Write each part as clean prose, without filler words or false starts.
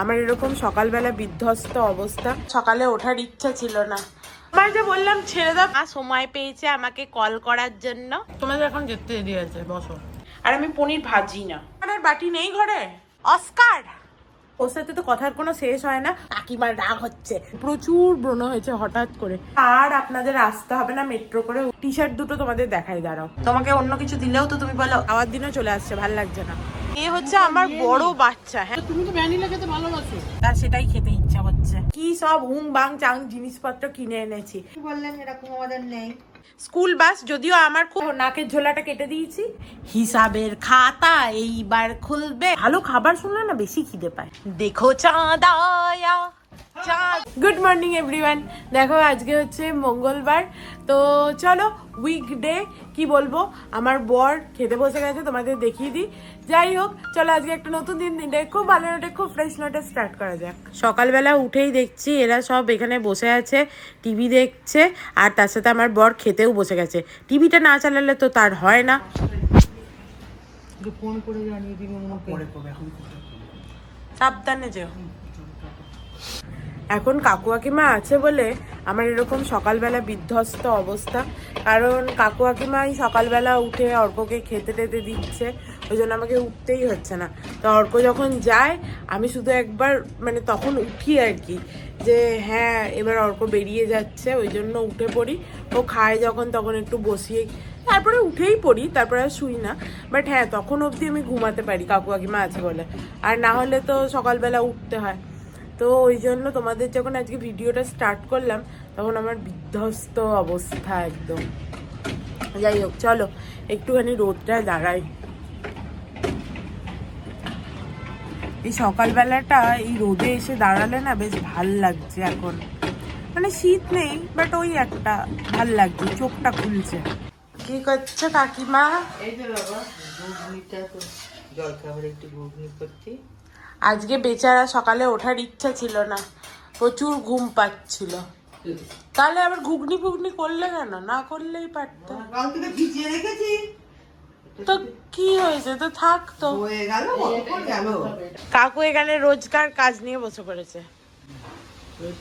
আমার এরকম সকালবেলা বিধ্বস্ত অবস্থা, সকালে ওঠার ইচ্ছা ছিল না। আমার যে বললাম ছেড়ে দাও, সময় পেয়েছে আমাকে কল করার জন্য। তোমাদের এখন যেতে দিয়েছে, বসো। আর আমি পনির ভাজি না, আর বাটি নেই ঘরে। অস্কার, ওর সাথে তো কথার কোনো শেষ হয় না। কাকিমার রাগ হচ্ছে, প্রচুর ব্রণ হয়েছে হঠাৎ করে। আর আপনাদের আসতে হবে না মেট্রো করে। টি শার্ট দুটো তোমাদের দেখাই, দাঁড়াও। তোমাকে অন্য কিছু দিলেও তো তুমি বলো খাওয়ার দিনও চলে আসছে, ভাল লাগছে না। এ হচ্ছে আমার বড় বাচ্চা। হ্যাঁ, তুমি তো ভ্যানিলা খেতে ভালোবাসো, তার সেটাই খেতে ইচ্ছা হচ্ছে। কি সব হুং বাং চাং জিনিসপত্র কিনে এনেছি। বললেন এরকম আমাদের নেই। স্কুল বাস, যদিও আমার খুব নাকের ঝোলাটা কেটে দিয়েছি। হিসাবের খাতা এইবার খুলবে। ভালো খাবার শুনলে না বেশি খিদে পায়। দেখো চাঁদায়া চাঁদ। Good morning everyone. দেখো আজকে হচ্ছে মঙ্গলবার, তো চলো উইকডে কি বলবো, আমার বর খেতে বসে গেছে, তোমাদের দেখিয়ে দিই। যাই হোক, চলো আজকে একটা নতুন দিন, খুব ভালো নোটে, খুব ফ্রেশ নোটে স্টার্ট করা যাক। সকালবেলা উঠেই দেখছি এরা সব এখানে বসে আছে, টিভি দেখছে, আর তার সাথে আমার বর খেতেও বসে গেছে। টিভিটা না চালালে তো তার হয় না। ফোন করে জানিয়ে দিবি, সাবধানে যেও। এখন কাকু কাকিমা আছে বলে আমার এরকম সকালবেলা বিধ্বস্ত অবস্থা, কারণ কাকু কাকিমাই সকালবেলা উঠে অর্ককে খেতে টেতে দিচ্ছে, ওই জন্য আমাকে উঠতেই হচ্ছে না। তো অর্ক যখন যায় আমি শুধু একবার মানে তখন উঠি আর কি, যে হ্যাঁ এবার অর্ক বেরিয়ে যাচ্ছে, ওই জন্য উঠে পড়ি। ও খায় যখন তখন একটু বসিয়ে, তারপরে উঠেই পড়ি, তারপরে আর শুই না। বাট হ্যাঁ, তখন অবধি আমি ঘুমাতে পারি কাকু কাকিমা আছে বলে, আর না হলে তো সকালবেলা উঠতে হয়। তো ওই জন্য তোমাদের যখন আজকে ভিডিওটা স্টার্ট করলাম তখন আমার বিধ্বস্ত অবস্থা একদম। যাই হোক, চলো একটুখানি রোদটা দাঁড়াই। এই সকালবেলাটা এই রোদে এসে দাঁড়ালে না বেশ ভাল লাগছে এখন। মানে শীত নেই, বাট ওই একটা ভাল লাগছে, চোখটা খুলছে। কি করছে কাকিমা? এই যে বাবা ঘুগনিটা তো জল খাবার একটু ঘুগনি করছি। আজকে বেচারা সকালে ওঠার ইচ্ছা ছিল না, প্রচুর ঘুম পাচ্ছিল। তাহলে আবার ঘুগনি ফুগনি করলে কেন? না করলেই পারতো। কাল থেকে ভিজিয়ে রেখেছি, তো কি হয়েছে, তো থাক তো। হয়ে গেল, কতক্ষণ গেল। কাকু এখানে রোজকার কাজ নিয়ে বসে পড়েছে।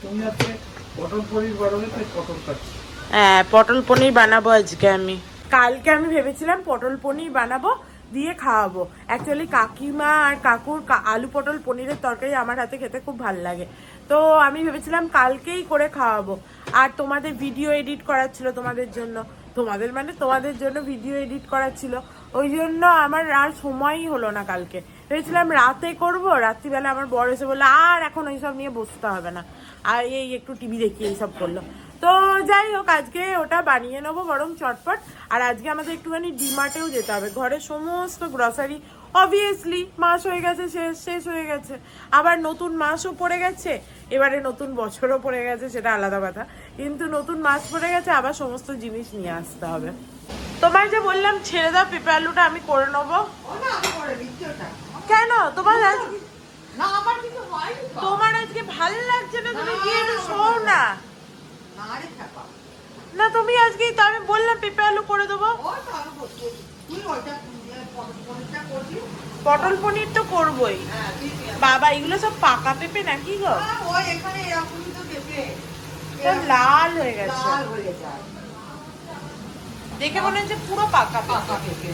তুমি আজকে পটল পনির বানাবে, তাই পটল কাটছি। হ্যাঁ, পটল পনির বানাবো আজকে আমি। কালকে আমি ভেবেছিলাম পটল পনির বানাবো, দিয়ে খাওয়াবো। অ্যাকচুয়ালি কাকিমা আর কাকুর আলু পটল পনিরের তরকারি আমার হাতে খেতে খুব ভালো লাগে, তো আমি ভেবেছিলাম কালকেই করে খাওয়াবো। আর তোমাদের ভিডিও এডিট করার ছিল, তোমাদের জন্য, তোমাদের জন্য ভিডিও এডিট করার ছিল, ওই জন্য আমার আর সময়ই হলো না। কালকে ভেবেছিলাম রাতে করব, রাত্রিবেলা আমার বর এসে বললো আর এখন ওইসব নিয়ে বসতে হবে না, আর এই একটু টিভি দেখি এইসব করলো। তো যাই হোক, আজকে ওটা বানিয়ে নেবো বরং চটপট। আর আজকে আমাদের একটুখানি ডিমার্টেও যেতে হবে, ঘরের সমস্ত গ্রসারি অবভিয়াসলি মাস হয়ে গেছে, শেষ হয়ে গেছে, আবার নতুন মাসও পড়ে গেছে, এবারে নতুন বছরও পড়ে গেছে, সেটা আলাদা কথা, কিন্তু নতুন মাস পড়ে গেছে, আবার সমস্ত জিনিস নিয়ে আসতে হবে। তোমার যে বললাম ছেড়ে দাও, পেঁপে আলুটা আমি করে নেবো। কেন তোমার তোমার আজকে ভাল লাগছে না? তুমি গিয়ে একটু শোও না। না তুমি আজকেই তো, আমি বললাম পেঁপে আলু করে দেবো। পটল পনির তো করবোই। বাবা এগুলো সব পাকা পেঁপে নাকি গো? লাল হয়ে গেছে, দেখে মনে হচ্ছে পুরো পাকা পেঁপে।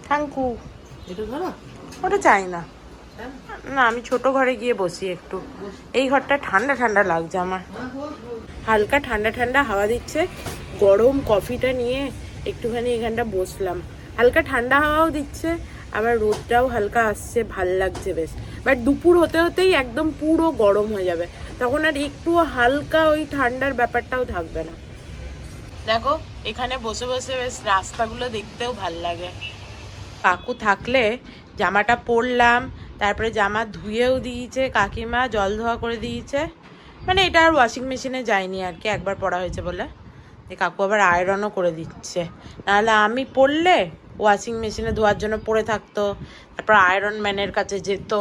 থ্যাংকু। এটা ধরো, ওটা চাই না। না, আমি ছোট ঘরে গিয়ে বসি একটু, এই ঘরটা ঠান্ডা ঠান্ডা লাগছে আমার, হালকা ঠান্ডা ঠান্ডা হাওয়া দিচ্ছে। গরম কফিটা নিয়ে একটুখানি এখানটা বসলাম, হালকা ঠান্ডা হাওয়াও দিচ্ছে, আবার রোদটাও হালকা আসছে, ভাল লাগছে বেশ। বাট দুপুর হতে হতেই একদম পুরো গরম হয়ে যাবে, তখন আর একটু হালকা ওই ঠান্ডার ব্যাপারটাও থাকবে না। দেখো এখানে বসে বসে বেশ রাস্তাগুলো দেখতেও ভাল লাগে। কাকু থাকলে জামাটা পরলাম, তারপরে জামা ধুয়েও দিয়েছে কাকিমা, জল ধোয়া করে দিয়েছে, মানে এটা আর ওয়াশিং মেশিনে যায়নি আর কি, একবার পরা হয়েছে বলে। কাকু আবার আয়রনও করে দিচ্ছে, নাহলে আমি পরলে ওয়াশিং মেশিনে ধোয়ার জন্য পরে থাকতো, তারপর আয়রন ম্যানের কাছে যেত,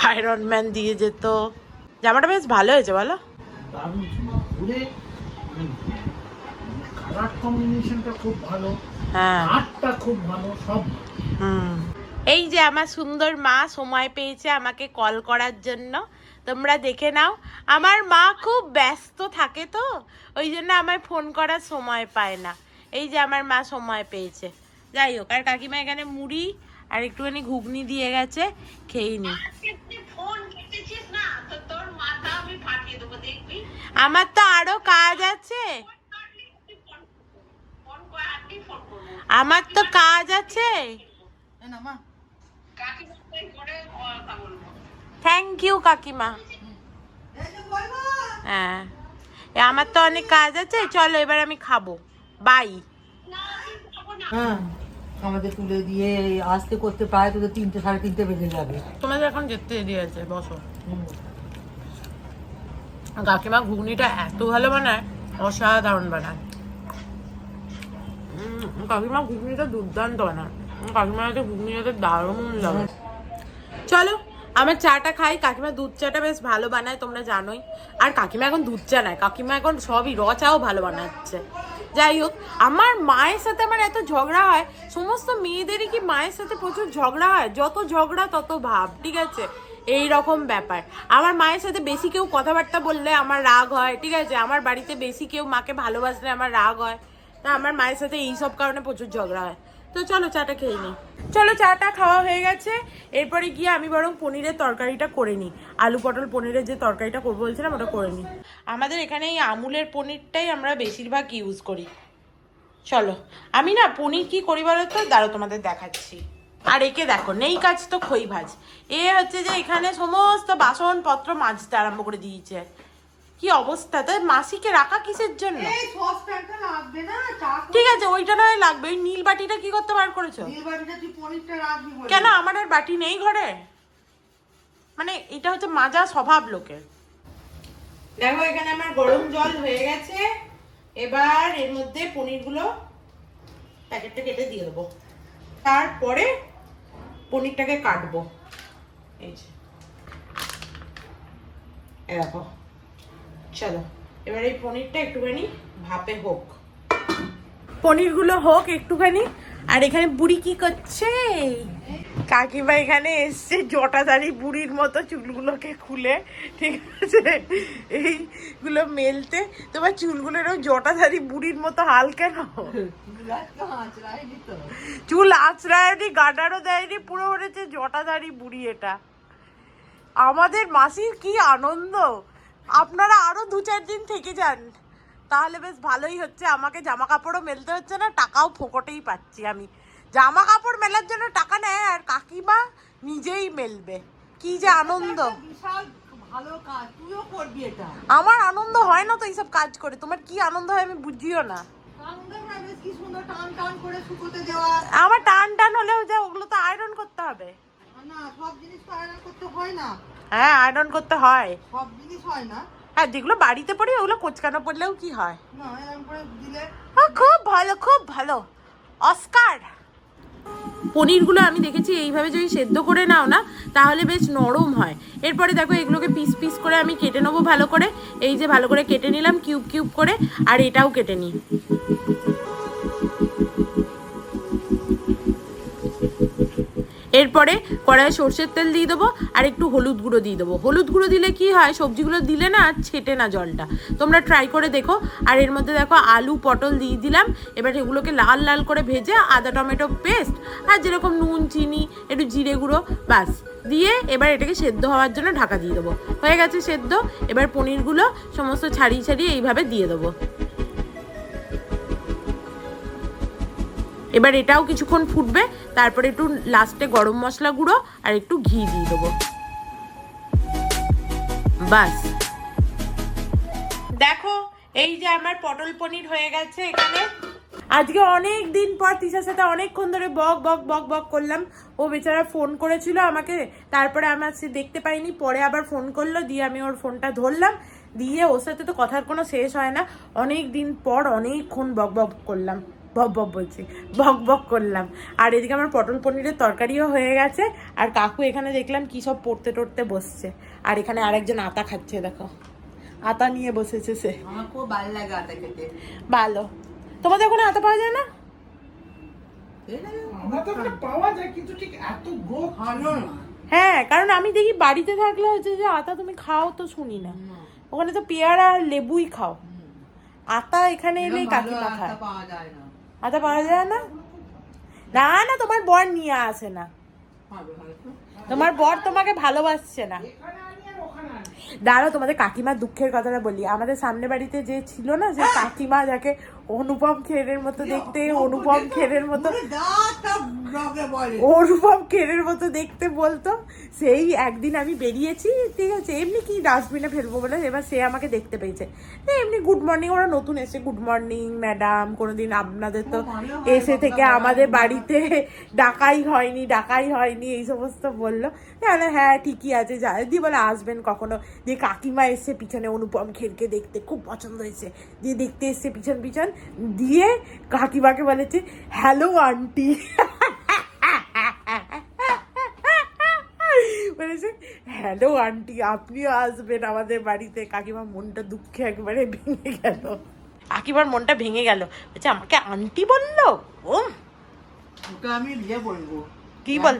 আয়রন ম্যান দিয়ে যেত। জামাটা বেশ ভালো হয়েছে বলো? কালার কম্বিনেশনটা খুব ভালো, হ্যাঁ, আর্টটা খুব ভালো, সব। এই যে আমার সুন্দর মা সময় পেয়েছে আমাকে কল করার জন্য, তোমরা দেখে নাও। আমার মা খুব ব্যস্ত থাকে তো, ওই জন্য আমায় ফোন করার সময় পায় না। এই যে আমার মা সময় পেয়েছে। যাই হোক, আর কাকিমা এখানে মুড়ি আর একটুখানি ঘুগনি দিয়ে গেছে, খেয়ে নি। আমার তো আরো কাজ আছে, আমার তো কাজ আছে। থ্যাংক ইউ কাকিমা। হ্যাঁ, আমার তো অনেক কাজ আছে, চলো এবার আমি খাবো, বাই। হ্যাঁ, আমাদের তুলে দিয়ে আসতে করতে প্রায় তো 3টে 3:30 বেজে যাবে। তোমাদের এখন যেতে দেরি আছে, বসো। কাকিমা ঘুগনিটা এত ভালো বানায়, অসাধারণ বানায়। কাকিমা ঘুগনিটা দুর্দান্ত বানায়, কাকিমার হাতে ঘুগনিটা দারুণ লাগে। চলো আমার চাটা খাই। কাকিমা দুধ চাটা বেশ ভালো বানায়, তোমরা জানোই। আর কাকিমা এখন দুধ চা নেয়, কাকিমা এখন সবই র চাও ভালো বানাচ্ছে। যাই হোক, আমার মায়ের সাথে আমার এত ঝগড়া হয়, সমস্ত মেয়েদেরই কি মায়ের সাথে প্রচুর ঝগড়া হয়? যত ঝগড়া তত ভাব, ঠিক আছে? এই রকম ব্যাপার। আমার মায়ের সাথে বেশি কেউ কথাবার্তা বললে আমার রাগ হয়, ঠিক আছে? আমার বাড়িতে বেশি কেউ মাকে ভালোবাসলে আমার রাগ হয়। তা আমার মায়ের সাথে এইসব কারণে প্রচুর ঝগড়া হয়। তো চলো চাটা খেয়ে নিই। চলো চাটা খাওয়া হয়ে গেছে, এরপরে গিয়ে আমি বরং পনিরের তরকারিটা করে নিই। আলু পটল পনিরের যে তরকারিটা করবো বলছিলাম, ওটা করে নিই। আমাদের এখানে এই আমুলের পনিরটাই আমরা বেশিরভাগ ইউজ করি। চলো, আমি না পনির কি করি বলো তো, দাঁড়াও তোমাদের দেখাচ্ছি। আর একে দেখো, নেই কাজ তো খই ভাজ। এ হচ্ছে যে এখানে সমস্ত বাসনপত্র মাজতে আরম্ভ করে দিয়েছে। কি অবস্থা! তাই মাসিকে রাখা কিসের জন্য? ঠিক আছে, ওইটা নয় লাগবে। ওই নীল বাটিটা কি করতে বার করেছো? কেন, আমার আর বাটি নেই ঘরে। মানে এটা হচ্ছে মাজা স্বভাব লোকের। দেখো এখানে আমার গরম জল হয়ে গেছে, এবার এর মধ্যে পনিরগুলো প্যাকেটটা কেটে দিয়ে দেবো, তারপরে পনিরটাকে কাটবো। এই যে দেখো, চলো এবার এই পনিরটা একটুখানি ভাপে হোক, পনিরগুলো হোক একটুখানি। আর এখানে বুড়ি কি করছে? কাকিমা এখানে এসছে জটাধারী বুড়ির মতো চুলগুলোকে খুলে, ঠিক আছে, এইগুলো মেলতে। তোমার চুলগুলো এরকম জটাধারী বুড়ির মতো হাল কেন? চুল আঁচড়ায়নি, গাডারও দেয়নি, পুরো হয়েছে জটাধারী বুড়ি। এটা আমাদের মাসির কি আনন্দ! আপনারা আরো 2-4 দিন থেকে যান, তাহলে বেশ ভালোই হচ্ছে। আমাকে জামা কাপড়ও মেলতে হচ্ছে না, টাকাও ফোকটেই পাচ্ছি আমি। জামা কাপড় মেলার জন্য টাকা নেয়, আর কাকিমা নিজেই মেলবে। কি যে আনন্দ! আমার আনন্দ হয় না তো এইসব কাজ করে, তোমার কি আনন্দ হয় আমি বুঝিও না। আমার টান টান হলেও যা, ওগুলো তো আয়রন করতে হবে। হ্যাঁ, আয়রন করতে হয়, সব জিনিস হয় না। হ্যাঁ, যেগুলো বাড়িতে পড়ি ওগুলো কোচকানো পড়লেও কি হয়। খুব ভালো, খুব ভালো, অস্কার। পনিরগুলো আমি দেখেছি এইভাবে যদি সেদ্ধ করে নাও না, তাহলে বেশ নরম হয়। এরপরে দেখো এগুলোকে পিস পিস করে আমি কেটে নেবো ভালো করে। এই যে ভালো করে কেটে নিলাম কিউব কিউব করে, আর এটাও কেটে নিই। এরপরে কড়াইয়ে সর্ষের তেল দিয়ে দেবো, আর একটু হলুদ গুঁড়ো দিয়ে দেবো। হলুদ গুঁড়ো দিলে কি হয়, সবজিগুলো দিলে না আর ছেটে না জলটা। তোমরা ট্রাই করে দেখো। আর এর মধ্যে দেখো আলু পটল দিয়ে দিলাম। এবার এগুলোকে লাল লাল করে ভেজে আদা টমেটো পেস্ট আর যেরকম নুন চিনি একটু জিরে গুঁড়ো বাস দিয়ে এবার এটাকে সেদ্ধ হওয়ার জন্য ঢাকা দিয়ে দেবো। হয়ে গেছে সেদ্ধ। এবার পনিরগুলো সমস্ত ছাড়িয়ে ছাড়িয়ে এইভাবে দিয়ে দেবো। এবার এটাও কিছুক্ষণ ফুটবে, তারপরে একটু লাস্টে গরম মশলা গুঁড়ো আর একটু ঘি দিয়ে দেবো। বাস, দেখো এই যে আমার পটল পনির হয়ে গেছে এখানে। আজকে অনেক দিন পর তিশার সাথে অনেকক্ষণ ধরে বক বক বক বক করলাম। ও বেচারা ফোন করেছিল আমাকে, তারপরে আমার সে দেখতে পাইনি, পরে আবার ফোন করলো, দিয়ে আমি ওর ফোনটা ধরলাম, দিয়ে ওর সাথে তো কথার কোনো শেষ হয় না। অনেক দিন পর অনেকক্ষণ বক বক করলাম, বক বক বলছি, বক বক করলাম। আর এদিকে আমার পটল পনিরের তরকারিও হয়ে গেছে। আর কাকু এখানে দেখলাম কি সব পড়তে টড়তে বসছে। আর এখানে আরেকজন আতা খাচ্ছে, দেখো আতা নিয়ে বসেছে সে। আমার খুব ভালো লাগে আতা খেতে। ভালো, তোমাদের ওখানে আতা পাওয়া যায় না? আমরা তো ওখানে পাওয়া যায় কিন্তু ঠিক এত গ্রোথ ভালো না। হ্যাঁ, কারণ আমি দেখি বাড়িতে থাকলে হচ্ছে যে আতা তুমি খাও তো শুনি না, ওখানে তো পেয়ারা আর লেবুই খাও। আতা এখানে এলেই কাকিমা খায়। আতা পাওয়া যায় না। আতা পাওয়া যায় না? না না, তোমার বর নিয়ে আসে না, পাবে হয়তো। তোমার বর তোমাকে ভালোবাসছে না। দাঁড়াও, তোমাদের কাকিমার দুঃখের কথাটা বলি। আমাদের সামনে বাড়িতে যে ছিল না, যে কাকিমা, যাকে অনুপম খেরের মতো দেখতে, অনুপম খেরের মতো, অনুপম খেরের মতো দেখতে বলতো, সেই একদিন আমি বেরিয়েছি, ঠিক আছে, এমনি কি ডাস্টবিনে ফেলবো বলে, এবার সে আমাকে দেখতে পেয়েছে, এমনি গুড মর্নিং, ওরা নতুন এসে গুড মর্নিং ম্যাডাম, কোনোদিন আপনাদের তো এসে থেকে আমাদের বাড়িতে ডাকাই হয়নি এই সমস্ত বললো। হ্যাঁ ঠিকই আছে, যা দিয়ে বলে আসবেন কখনো। দিয়ে কাকিমা এসে পিছনে অনুপম খেরকে দেখতে খুব পছন্দ হয়েছে, দিয়ে দেখতে এসছে পিছন পিছন, দিয়ে কাকিমাকে বলেছে হ্যালো আন্টি, বলেছে হ্যালো আন্টি, আপনিও আসবেন আমাদের বাড়িতে। কাকিমা মনটা দুঃখে একবারে ভেঙে গেল, কাকিমার মনটা ভেঙে গেল, বলছে আমাকে আন্টি বললো। ও ওটা আমি দিয়ে বলবো কি বল,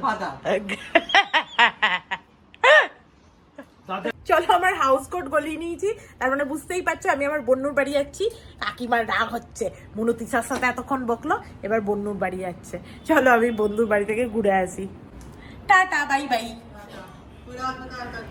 চলো আমার হাউস কোট গলিয়ে নিয়েছি, তার মানে বুঝতেই পারছো আমি আমার বন্যুর বাড়ি যাচ্ছি। কাকিমার রাগ হচ্ছে, মনুতিসার সাথে এতক্ষণ বকলো, এবার বন্যুর বাড়ি যাচ্ছে। চলো আমি বন্ধুর বাড়ি থেকে ঘুরে আসি, টাটা বাই বাই।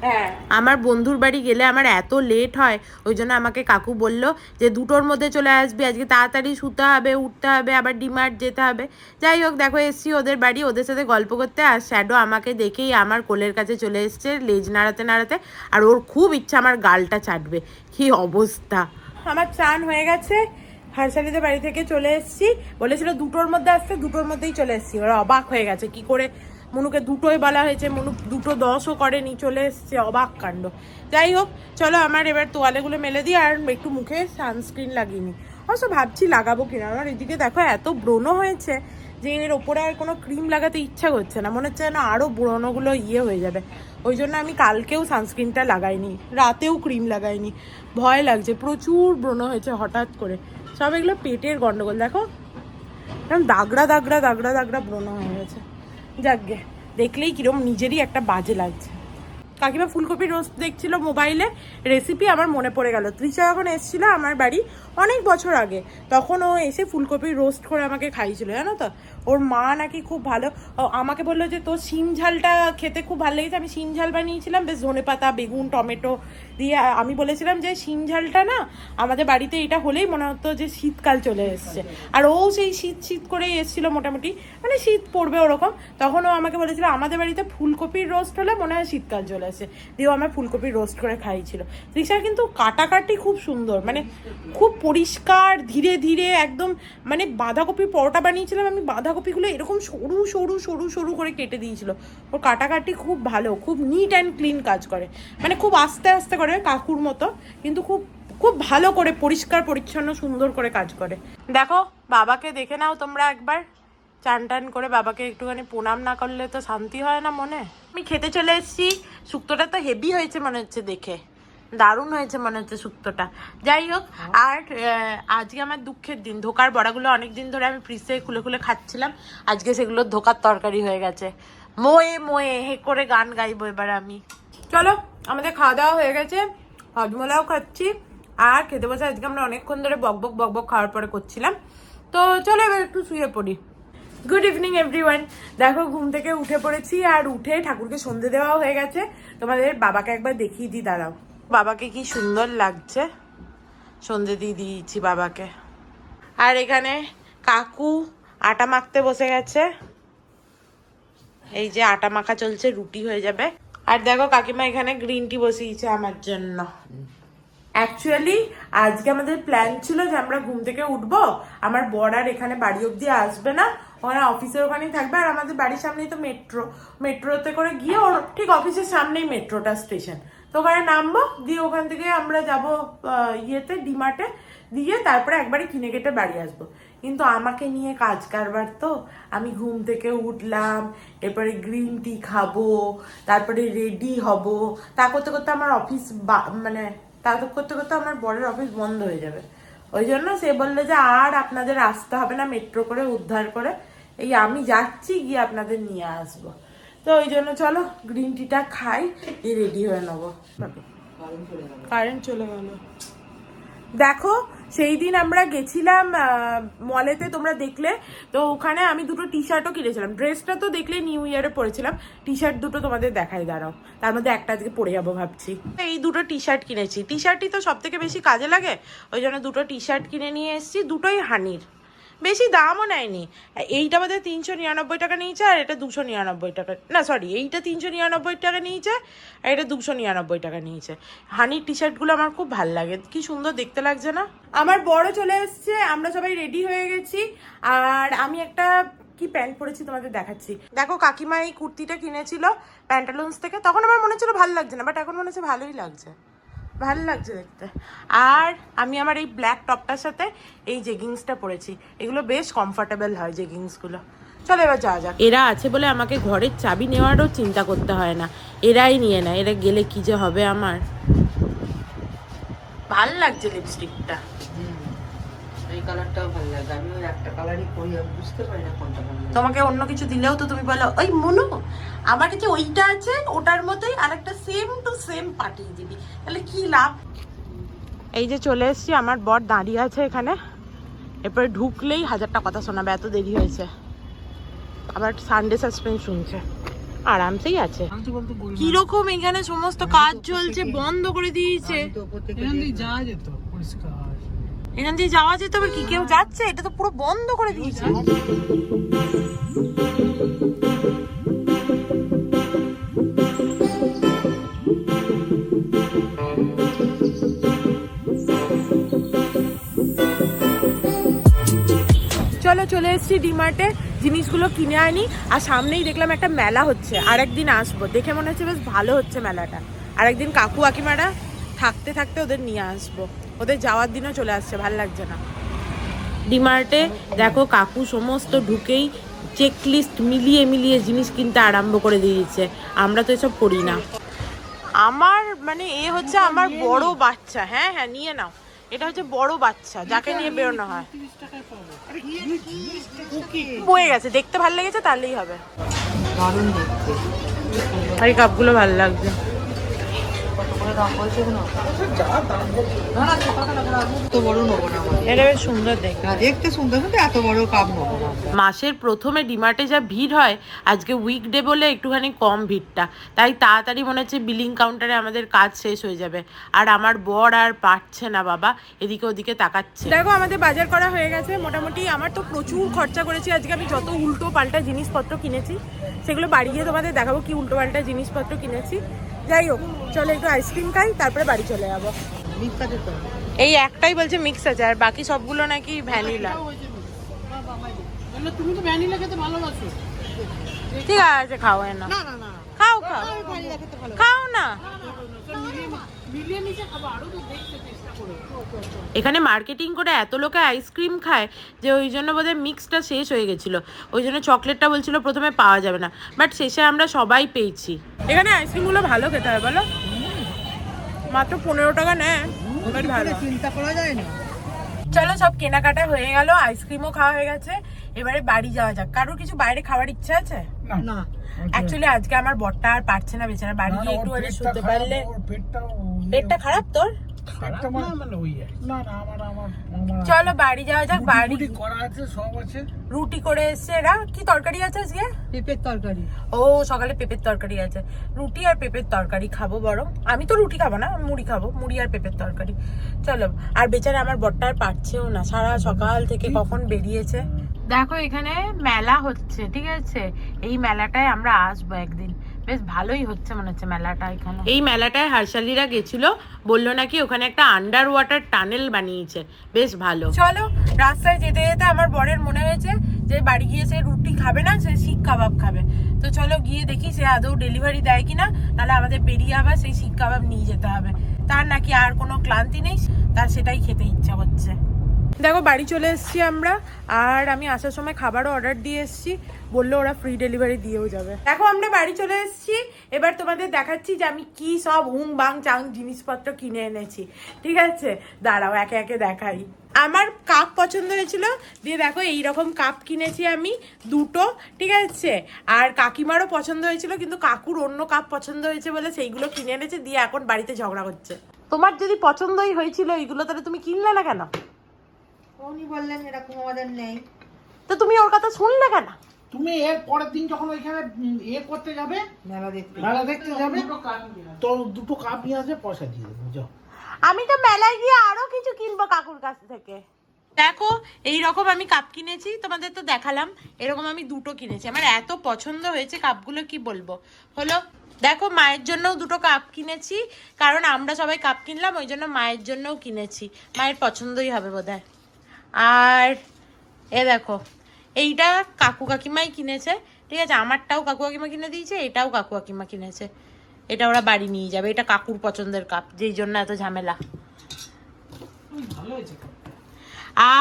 হ্যাঁ, আমার বন্ধুর বাড়ি গেলে আমার এত লেট হয়, ওই জন্য আমাকে কাকু বললো যে 2টোর মধ্যে চলে আসবি, আজকে তাড়াতাড়ি শুতে হবে, উঠতে হবে, আবার ডিমার্ট যেতে হবে। যাই হোক, দেখো এসছি ওদের বাড়ি, ওদের সাথে গল্প করতে। আর শ্যাডো আমাকে দেখেই আমার কোলের কাছে চলে এসছে, লেজ নাড়াতে নাড়াতে, আর ওর খুব ইচ্ছা আমার গালটা চাটবে। কি অবস্থা! আমার চান হয়ে গেছে, হারশালিদের বাড়ি থেকে চলে এসেছি, বলেছিল 2টোর মধ্যে আসতে, 2টোর মধ্যেই চলে এসেছি। ওরা অবাক হয়ে গেছে, কি করে মনুকে 2টোই বলা হয়েছে, মনু 2:10ও করেনি, চলে এসছে, অবাক কাণ্ড। যাই হোক, চলো আমার এবার তোয়ালেগুলো মেলে দিই, আর একটু মুখে সানস্ক্রিন লাগিয়ে নিই। অবশ্য ভাবছি লাগাবো কিনা, আমার এদিকে দেখো এত ব্রণ হয়েছে যে এর ওপরে আর কোনো ক্রিম লাগাতে ইচ্ছা করছে না, মনে হচ্ছে না আরও ব্রণগুলো হয়ে যাবে। ওই জন্য আমি কালকেও সানস্ক্রিনটা লাগাইনি, রাতেও ক্রিম লাগাইনি, ভয় লাগছে, প্রচুর ব্রণ হয়েছে হঠাৎ করে। সব এগুলো পেটের গন্ডগোল, দেখো এরকম দাগড়া দাগড়া দাগড়া দাগড়া ব্রণ হয়ে গেছে। যাকগে, দেখলেই কিরম নিজেরই একটা বাজে লাগছে। কাকিমা ফুলকপির রোস্ট দেখছিল মোবাইলে, রেসিপি আমার মনে পড়ে গেল। তৃষা যখন এসেছিল আমার বাড়ি অনেক বছর আগে, তখন ও এসে ফুলকপির রোস্ট করে আমাকে খাইয়েছিল, জানো তো। ওর মা নাকি খুব ভালো, আমাকে বললো যে তোর শিম ঝালটা খেতে খুব ভালো লেগেছে। আমি শিম ঝাল বানিয়েছিলাম, বেশ ধনেপাতা, বেগুন, টমেটো দিয়ে। আমি বলেছিলাম যে শিম ঝালটা না আমাদের বাড়িতে এটা হলেই মনে হতো যে শীতকাল চলে এসছে, আর ও সেই শীত শীত করেই এসেছিল মোটামুটি, মানে শীত পড়বে ওরকম। তখন ও আমাকে বলেছিল আমাদের বাড়িতে ফুলকপির রোস্ট হলে মনে হয় শীতকাল চলে আসে, দিয়ে আমার ফুলকপির রোস্ট করে খাইয়েছিল। তৃষার কিন্তু কাটাকাটি খুব সুন্দর, মানে খুব পরিষ্কার, ধীরে ধীরে একদম, মানে বাঁধাকপির পরোটা বানিয়েছিলাম আমি, বাঁধাকপিগুলো এরকম সরু সরু সরু সরু করে কেটে দিয়েছিল। ওর কাটাকাটি খুব ভালো, খুব নিট অ্যান্ড ক্লিন কাজ করে, মানে খুব আস্তে আস্তে করে কাকুর মতো, কিন্তু খুব খুব ভালো করে পরিষ্কার পরিচ্ছন্ন সুন্দর করে কাজ করে। দেখো বাবাকে দেখে নাও তোমরা একবার, চান টান করে বাবাকে একটুখানি প্রণাম না করলে তো শান্তি হয় না মনে। আমি খেতে চলে এসেছি, শুক্তোটা তো হেভি হয়েছে মনে হচ্ছে, দেখে দারুণ হয়েছে মনে হচ্ছে শুক্তোটা। যাই হোক, আর আজকে আমার দুঃখের দিন, ধোকার বড়াগুলো অনেকদিন ধরে আমি ফ্রিজ থেকে খুলে খুলে খাচ্ছিলাম, আজকে সেগুলো ধোকার তরকারি হয়ে গেছে। মোয়ে মোয়ে হে করে গান গাইবো এবার আমি। চলো আমাদের খাওয়া দাওয়া হয়ে গেছে, হজমোলাও খাচ্ছি, আর খেতে বসে আজকে আমরা অনেকক্ষণ ধরে বকবক বকবক খাওয়ার পরে করছিলাম। তো চলো এবার একটু শুয়ে পড়ি। Good evening everyone. দেখো ঘুম থেকে উঠে পড়েছি, আর উঠে ঠাকুরকে সন্ধে দেওয়া হয়ে গেছে। তোমাদের বাবাকে একবার দেখিয়ে দিই, দাঁড়াও। বাবাকে কি সুন্দর লাগছে, সন্ধে দিয়ে দিয়েছি বাবাকে। আর এখানে কাকু আটা মাখতে বসে গেছে, এই যে আটা মাখা চলছে, রুটি হয়ে যাবে। আর দেখো কাকিমা এখানে গ্রিন টি বসিয়েছে আমার জন্য। অ্যাকচুয়ালি আজকে আমাদের প্ল্যান ছিল যে আমরা ঘুম থেকে উঠবো, আমার বর আর এখানে বাড়ি অব্দি আসবে না, ওরা অফিসের ওখানেই থাকবে, আর আমাদের বাড়ির সামনেই তো মেট্রোতে করে গিয়ে, ওর ঠিক অফিসের সামনেই মেট্রোটা স্টেশন, তো ওখানে নামবো, দিয়ে ওখান থেকে আমরা যাবো ইয়েতে ডিমার্টে, দিয়ে তারপরে একবারে কিনে কেটে বাড়ি আসবো। কিন্তু আমাকে নিয়ে কাজ কারবার, তো আমি ঘুম থেকে উঠলাম, এরপরে গ্রিন টি খাবো, তারপরে রেডি হব, তা করতে করতে আমার অফিস মানে তা করতে করতে আমার বরের অফিস বন্ধ হয়ে যাবে। ওই জন্য সে বললো যে আর আপনাদের আসতে হবে না মেট্রো করে উদ্ধার করে, এই আমি যাচ্ছি, গিয়ে আপনাদের নিয়ে আসবো। তো ওই জন্য চলো গ্রিন টিটা খাই, দিয়ে রেডি হয়ে নেবো। কারেন্ট চলে গেল। দেখো সেই দিন আমরা গেছিলাম মলেতে, তোমরা দেখলে তো, ওখানে আমি দুটো টি শার্টও কিনেছিলাম। ড্রেসটা তো দেখলে নিউ ইয়ারে পরেছিলাম, টি শার্ট দুটো তোমাদের দেখাই, দাঁড়াও, তার মধ্যে একটা আজকে পরে যাবো ভাবছি। এই দুটো টি শার্ট কিনেছি, টি শার্টই তো সব থেকে বেশি কাজে লাগে, ওই জন্য দুটো টি শার্ট কিনে নিয়ে এসেছি। দুটোই হানির, বেশি দামও নেয়নি। এইটা বোধ হয় 399 টাকা নিয়েছে, আর এটা 299 টাকা, না সরি, এইটা 399 টাকা নিয়েছে, আর এটা 299 টাকা নিয়েছে। হানির টি শার্টগুলো আমার খুব ভালো লাগে, কি সুন্দর দেখতে লাগছে না। আমার বড় চলে এসছে, আমরা সবাই রেডি হয়ে গেছি, আর আমি একটা কি প্যান্ট পরেছি তোমাদের দেখাচ্ছি। দেখো কাকিমা এই কুর্তিটা কিনেছিল প্যান্টালুন্স থেকে, তখন আমার মনে হচ্ছিল ভালো লাগছে না, বাট এখন মনে হচ্ছে ভালোই লাগছে, ভালো লাগছে দেখতে। আর আমি আমার এই ব্ল্যাক টপটার সাথে এই জেগিংসটা পরেছি, এগুলো বেশ কমফোর্টেবল হয় জেগিংসগুলো। চলো এবার যাওয়া যাক। এরা আছে বলে আমাকে ঘরের চাবি নেওয়ারও চিন্তা করতে হয় না, এরাই নিয়ে নেয়। এরা গেলে কি যে হবে আমার। ভাল লাগছে লিপস্টিকটা, এই কালারটাও ভালো লাগে। আমি ওই একটা কালারই পরি, আমি বুঝতে পারি না কোনটা ভালো লাগে। তোমাকে অন্য কিছু দিলেও তো তুমি বলো ওই মনু আমার কাছে ওইটা আছে, ওটার মতোই আরেকটা সেম টু সেম পাঠিয়ে দিবি, তাহলে কি লাভ। এই যে চলে এসেছি, আমার বর দাঁড়িয়ে আছে এখানে, এরপরে ঢুকলেই 1000টা কথা শোনাবে, এত দেরি হয়েছে। আবার সানডে সাসপেন্স শুনছে, আরামসেই আছে। কিরকম এখানে সমস্ত কাজ চলছে, বন্ধ করে দিয়েছে। এখান দিয়ে যাওয়া যেত পরিষ্কার, এখান দিয়ে যাওয়া যেত, আবার কি কেউ যাচ্ছে? এটা তো পুরো বন্ধ করে দিয়েছে। চলো চলে এসেছি ডিমার্টে, জিনিসগুলো কিনে আনি। আর সামনেই দেখলাম একটা মেলা হচ্ছে, আরেকদিন আসবো, দেখে মনে হচ্ছে বেশ ভালো হচ্ছে মেলাটা। আরেকদিন কাকু কাকিমারা থাকতে থাকতে ওদের নিয়ে আসবো, ওদের যাওয়ার দিনও চলে আসছে, ভালো লাগছে না। ডিমার্টে দেখো কাকু সমস্ত ঢুকেই চেকলিস্ট মিলিয়ে মিলিয়ে জিনিস কিনতে আরম্ভ করে দিয়েছে, আমরা তো এসব করি না। আমার মানে এ হচ্ছে আমার বড় বাচ্চা, হ্যাঁ হ্যাঁ নিয়ে নাও, এটা হচ্ছে বড় বাচ্চা যাকে নিয়ে বেরোনো হয়। বয়ে গেছে, দেখতে ভালো লেগেছে তাহলেই হবে। দারুণ দেখতে। এই কাপগুলো ভালো লাগছে। কত করে দাম বলছে না? না এত বড় নেবো না, এটা বেশ সুন্দর দেখতে। দেখতে সুন্দর, কিন্তু এত বড় কাপ নেবো না। মাসের প্রথমে ডিমার্টে যা ভিড় হয়, আজকে উইকডে বলে একটুখানি কম ভিড়টা, তাই তাড়াতাড়ি মনে হচ্ছে বিলিং কাউন্টারে আমাদের কাজ শেষ হয়ে যাবে। আর আমার বর আর পারছে না বাবা, এদিকে ওদিকে তাকাচ্ছে। দেখো আমাদের বাজার করা হয়ে গেছে মোটামুটি। আমার তো প্রচুর খরচা করেছি আজকে, আমি যত উল্টো পাল্টা জিনিসপত্র কিনেছি সেগুলো বাড়ি গিয়ে তোমাদের দেখাবো কি উল্টো পাল্টা জিনিসপত্র কিনেছি। যাই হোক চলো একটু আইসক্রিম খাই, তারপরে বাড়ি চলে যাবো। এই একটাই বলছে মিক্স আছে, আর বাকি সবগুলো নাকি ভ্যানিলা। তুমি তো ভ্যানিলা খেতে ভালোবাসো। ঠিক আছে খাও না, খাও খাও খাও না। এখানে মার্কেটিং করে এত লোকে আইসক্রিম খায় যে ওই জন্য বোধহয় মিক্সটা শেষ হয়ে গেছিলো, ওই জন্য চকলেটটা বলছিল প্রথমে পাওয়া যাবে না, বাট শেষে আমরা সবাই পেয়েছি। এখানে আইসক্রিমগুলো ভালো খেতে হয় বলো, মাত্র 15 টাকা নেয়, ভালো চিন্তা করা যায় না। চলো সব কেনাকাটা হয়ে গেল, আইসক্রিমও খাওয়া হয়ে গেছে, এবারে বাড়ি যাওয়া যাক। কারোর কিছু বাইরে খাওয়ার ইচ্ছা আছে? না অ্যাকচুয়ালি আজকে আমার বরটা আর পারছে না বেচারা, বাড়ি গিয়ে একটু আগে শুতে পারলে। পেটটা খারাপ তোর? চলো বাড়ি যাওয়া যাক। বাড়ি রুটি করে এসছে এরা। কি তরকারি আছে আজকে? পেঁপের তরকারি। ও সকালে পেঁপের তরকারি আছে, রুটি আর পেঁপের তরকারি খাবো। বরং আমি তো রুটি খাবো না, মুড়ি খাবো, মুড়ি আর পেঁপের তরকারি। চলো। আর বেচারা আমার বরটা আর পারছেও না, সারা সকাল থেকে কখন বেরিয়েছে। দেখো এখানে মেলা হচ্ছে, ঠিক আছে, এই মেলাটায় আমরা আসবো একদিন, বেশ ভালোই হচ্ছে মনে হচ্ছে মেলাটা এখানে। এই মেলাটায় হার্ষালিরা গেছিল, বললো নাকি ওখানে একটা আন্ডার ওয়াটার টানেল বানিয়েছে, বেশ ভালো। চলো রাস্তায় যেতে যেতে আমার বরের মনে হয়েছে যে বাড়ি গিয়ে সে রুটি খাবে না, সে শিক কাবাব খাবে। তো চলো গিয়ে দেখি সে আদৌ ডেলিভারি দেয় কিনা, তাহলে আমাদের বেরিয়ে আবার সেই শিক কাবাব নিয়ে যেতে হবে। তার নাকি আর কোনো ক্লান্তি নেই, তার সেটাই খেতে ইচ্ছা করছে। দেখো বাড়ি চলে এসেছি আমরা, আর আমি আসার সময় খাবারও অর্ডার দিয়ে এসেছি। বললো ওরা ফ্রি ডেলিভারি দিয়েও যাবে। দেখো আমরা বাড়ি চলে এসেছি, এবার তোমাদের দেখাচ্ছি যে আমি কি সব হুং বাং চাং জিনিসপত্র কিনে এনেছি। ঠিক আছে, দাঁড়াও একে একে দেখাই। আমার কাপ পছন্দ হয়েছিল, দিয়ে দেখো এইরকম কাপ কিনেছি আমি 2টো। ঠিক আছে, আর কাকিমারও পছন্দ হয়েছিল, কিন্তু কাকুর অন্য কাপ পছন্দ হয়েছে বলে সেইগুলো কিনে এনেছে, দিয়ে এখন বাড়িতে ঝগড়া করছে। তোমার যদি পছন্দই হয়েছিল এইগুলো, তাহলে তুমি কিনলে না কেন? উনি বললেন এরকম আমাদের নেই, তো তুমি ওর কথা শুনলে কেন? তুমি এর পরের দিন যখন ওইখানে করতে যাবে, মেলা দেখতে যাবে, তো 2টো কাপ নিয়ে আসবে, পয়সা দিয়ে দেবো, যাও। আমি তো মেলায় গিয়ে আরো কিছু কিনবো কাকুর কাছ থেকে। দেখো এইরকম আমি কাপ কিনেছি, তোমাদের তো দেখালাম। এরকম আমি 2টো কিনেছি, আমার এত পছন্দ হয়েছে কাপগুলো, কি বলবো। হলো দেখো, মায়ের জন্যও 2টো কাপ কিনেছি, কারণ আমরা সবাই কাপ কিনলাম, ওই জন্য মায়ের জন্যও কিনেছি, মায়ের পছন্দই হবে বোধহয়। আর এ দেখো, এইটা কাকু কাকিমাই কিনেছে। ঠিক আছে, আমারটাও কাকু কাকিমা কিনে দিয়েছে, এটাও কাকু কাকিমা কিনেছে। এটা ওরা বাড়ি নিয়ে যাবে, এটা কাকুর পছন্দের কাপ, যেই জন্য এত ঝামেলা।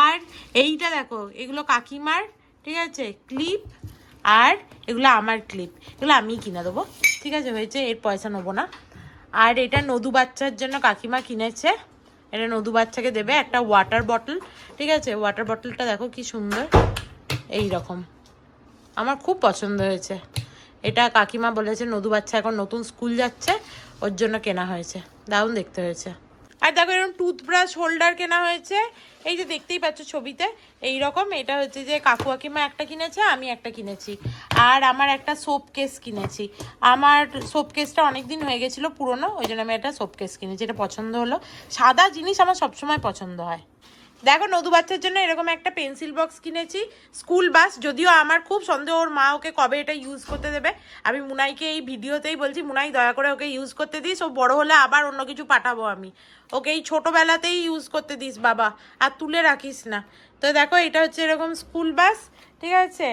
আর এইটা দেখো, এগুলো কাকিমার, ঠিক আছে, ক্লিপ, আর এগুলো আমার ক্লিপ, এগুলো আমিই কিনে দেবো। ঠিক আছে, হয়েছে, এর পয়সা নেবো না। আর এটা নদু বাচ্চার জন্য কাকিমা কিনেছে, এটা নদু বাচ্চাকে দেবে। একটা ওয়াটার বটল, ঠিক আছে, ওয়াটার বটলটা দেখো কি সুন্দর, এই রকম, আমার খুব পছন্দ হয়েছে। এটা কাকিমা বলেছে নদু বাচ্চা এখন নতুন স্কুল যাচ্ছে, ওর জন্য কেনা হয়েছে, দারুণ দেখতে হয়েছে। আর দেখো এরকম টুথব্রাশ হোল্ডার কেনা হয়েছে, এই যে দেখতেই পাচ্ছ ছবিতে এই রকম। এটা হচ্ছে যে কাকু কাকিমা একটা কিনেছে, আমি একটা কিনেছি। আর আমার একটা সোপ কেস কিনেছি, আমার সোপ কেসটা অনেকদিন হয়ে গেছিলো পুরনো, ওই জন্য আমি একটা সোপ কেস কিনেছি, এটা পছন্দ হলো। সাদা জিনিস আমার সবসময় পছন্দ হয়। দেখো নদু বাচ্চার জন্য এরকম একটা পেন্সিল বক্স কিনেছি, স্কুল বাস। যদিও আমার খুব সন্দেহ ওর মা ওকে কবে এটা ইউজ করতে দেবে। আমি মুনাইকে এই ভিডিওতেই বলছি, মুনাই দয়া করে ওকে ইউজ করতে দিস, ও বড় হলে আবার অন্য কিছু পাঠাবো আমি, ওকে এই ছোটোবেলাতেই ইউজ করতে দিস বাবা, আর তুলে রাখিস না। তো দেখো এটা হচ্ছে এরকম স্কুল বাস, ঠিক আছে।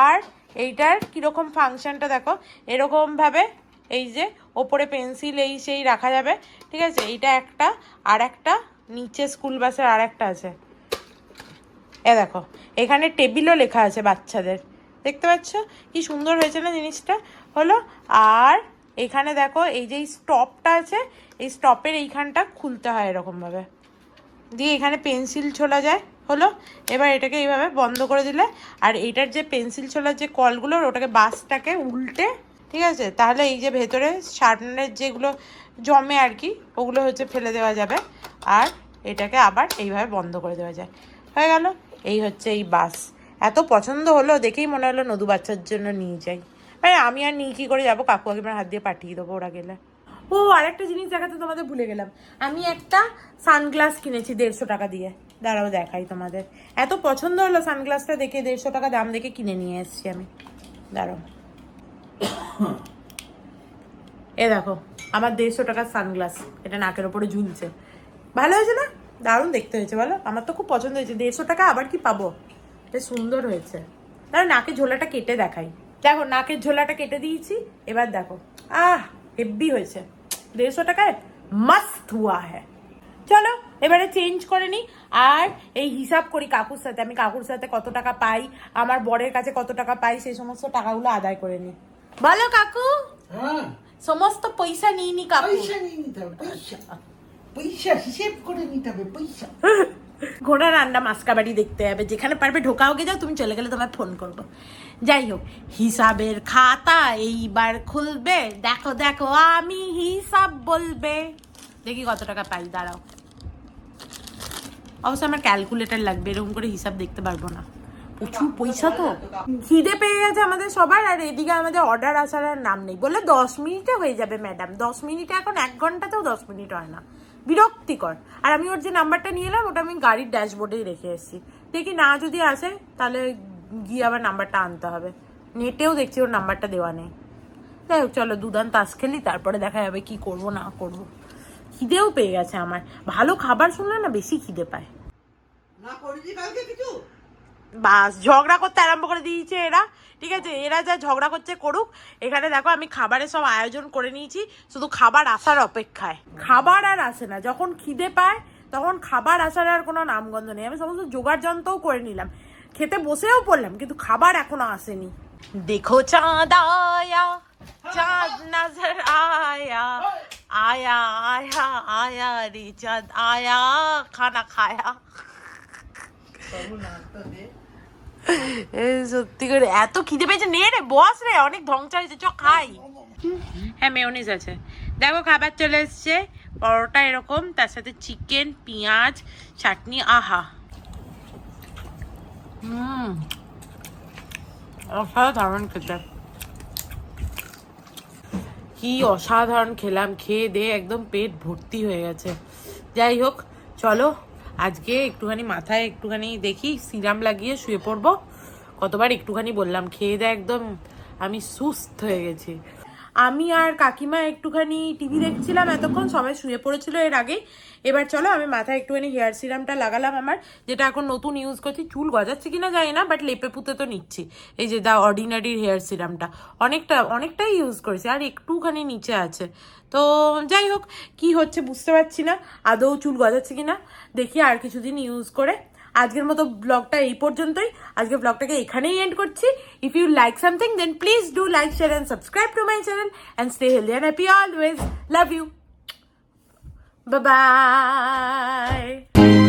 আর এইটার কীরকম ফাংশনটা দেখো, এরকমভাবে এই যে ওপরে পেন্সিল এই সেই রাখা যাবে, ঠিক আছে। এইটা একটা, আর একটা নিচে স্কুল বাসের আর একটা আছে, এ দেখো এখানে টেবিলও লেখা আছে বাচ্চাদের, দেখতে পাচ্ছ কি সুন্দর হয়েছে না জিনিসটা। হলো, আর এখানে দেখো এই যে স্টপটা আছে, এই স্টপের এইখানটা খুলতে হয় এরকমভাবে, দিয়ে এখানে পেন্সিল ছোলা যায়। হলো, এবার এটাকে এইভাবে বন্ধ করে দিলে, আর এইটার যে পেন্সিল ছোলার যে কলগুলো, ওটাকে বাসটাকে উল্টে, ঠিক আছে, তাহলে এই যে ভেতরে শার্পনারের যেগুলো জমে আর কি, ওগুলো হচ্ছে ফেলে দেওয়া যাবে, আর এটাকে আবার এইভাবে বন্ধ করে দেওয়া যায়। হয়ে গেল, এই হচ্ছে এই বাস। এত পছন্দ হলো, দেখেই মনে হলো নদু বাচ্চার জন্য নিয়ে যাই। মানে আমি আর নিয়ে কী করে যাবো, কাকু কাকিমার হাত দিয়ে পাঠিয়ে দেবো ওরা গেলে। ও আরেকটা জিনিস দেখাতে তোমাদের ভুলে গেলাম, আমি একটা সানগ্লাস কিনেছি 150 টাকা দিয়ে, দাঁড়াও দেখাই তোমাদের। এত পছন্দ হলো সানগ্লাসটা দেখে, 150 টাকা দাম দেখে কিনে নিয়ে এসেছি আমি, দাঁড়াও। এ দেখো আমার 150 টাকার সানগ্লাস, এটা নাকের ওপরে ঝুলছে, ভালো হয়েছে না? দারুণ দেখতে হয়েছে বলো, আমার তো খুব পছন্দ হয়েছে। 150 টাকা আবার কি পাবো, এটা সুন্দর হয়েছে। তাহলে নাকের ঝোলাটা কেটে দেখাই, দেখো নাকের ঝোলাটা কেটে দিয়েছি, এবার দেখো, হেব্বি হয়েছে, 150 টাকায় মস্ত হুয়া হ্যাঁ। চলো এবারে চেঞ্জ করে নিই, আর এই হিসাব করি কাকুর সাথে, আমি কাকুর সাথে কত টাকা পাই, আমার বরের কাছে কত টাকা পাই, সেই সমস্ত টাকাগুলো আদায় করে নিই। বলো কাকু, সমস্ত পয়সা নিয়ে নি কাকু, পয়সা নিয়ে নিতে হবে, পয়সা হিসেব করে নিতে হবে, পয়সা। ঘোড়া রান্না মাস্কা বাড়ি দেখতে হবে, যেখানে পারবে ঢোকাওগে যাও, তুমি চলে গেলে তোমায় ফোন করবো। যাই হোক, হিসাবের খাতা এইবার খুলবে, দেখো দেখো আমি হিসাব বলবে, দেখি কত টাকা পাই, দাঁড়াও। অবশ্য আমার ক্যালকুলেটর লাগবে, এরকম করে হিসাব দেখতে পারবো না, প্রচুর পয়সা তো। খিদে পেয়ে গেছে আমাদের সবার, আর এদিকে আমাদের অর্ডার আসার আর নাম নেই। বললে 10 মিনিটে হয়ে যাবে ম্যাডাম, 10 মিনিটে, এখন 1 ঘন্টাতেও 10 মিনিট হয় না, বিরক্তিকর। আর আমি ওর যে নাম্বারটা নিয়ে এলাম, ওটা আমি গাড়ির ড্যাশবোর্ডেই রেখে এসেছি, দেখি না যদি আসে তাহলে গিয়ে আবার নাম্বারটা আনতে হবে। নেটেও দেখছি ওর নাম্বারটা দেওয়া নেই। যাই হোক, চলো দুদান তাস খেলি, তারপরে দেখা যাবে কি করব না করব। খিদেও পেয়ে গেছে আমার, ভালো খাবার শুনলে না বেশি খিদে পায়। বাস ঝগড়া করতে আরম্ভ করে দিয়েছে এরা, ঠিক আছে, এরা যা ঝগড়া করছে করুক। এখানে দেখো আমি খাবারের সব আয়োজন করে নিয়েছি, শুধু খাবার আসার অপেক্ষায়। খাবার আর আসে না, যখন খিদে পায় তখন খাবার আসার আর কোনো নামগন্ধ নেই। আমি সমস্ত জোগাড় যন্ত্রও করে নিলাম, খেতে বসেও পড়লাম, কিন্তু খাবার এখনো আসেনি। देखो चांद आया चांद नजर आया आया आया आया रे चांद आया खाना खाया সত্যি করে এত খিদে পেয়েছে নে রে বস রে অনেক ধ্বংস হয়েছে চ খাই হ্যাঁ মেয়োনিজ আছে দেখো খাবার চলে এসছে পরোটা এরকম তার সাথে চিকেন পেঁয়াজ চাটনি আহা অসাধারণ খেতে কি অসাধারণ খেলাম খেয়ে দিয়ে একদম পেট ভর্তি হয়ে গেছে যাই হোক চলো আজকে একটুখানি মাথায় একটুখানি দেখি সিরাম লাগিয়ে শুয়ে পড়বো কতবার একটুখানি বললাম খেয়ে দিয়ে একদম আমি সুস্থ হয়ে গেছি আমি আর কাকিমা একটুখানি টিভি দেখছিলাম এতক্ষণ সবাই শুয়ে পড়েছিল এর আগে এবার চলো আমি মাথায় একটুখানি হেয়ার সিরামটা লাগালাম আমার যেটা এখন নতুন ইউজ করছি চুল গজাচ্ছে কিনা জানি না বাট লেপে পুঁতে তো নিচ্ছি এই যে দা অর্ডিনারি হেয়ার সিরামটা অনেকটাই ইউজ করেছি আর একটুখানি নিচে আছে তো যাই হোক কি হচ্ছে বুঝতে পারছি না আদৌ চুল গজাচ্ছে কিনা দেখি আর কিছুদিন ইউজ করে আজকের মতো ব্লগটা এই পর্যন্তই আজকের ব্লগটাকে এখানেই এন্ড করছি if you like something then please do like share and subscribe to my channel and stay healthy and happy always love you bye by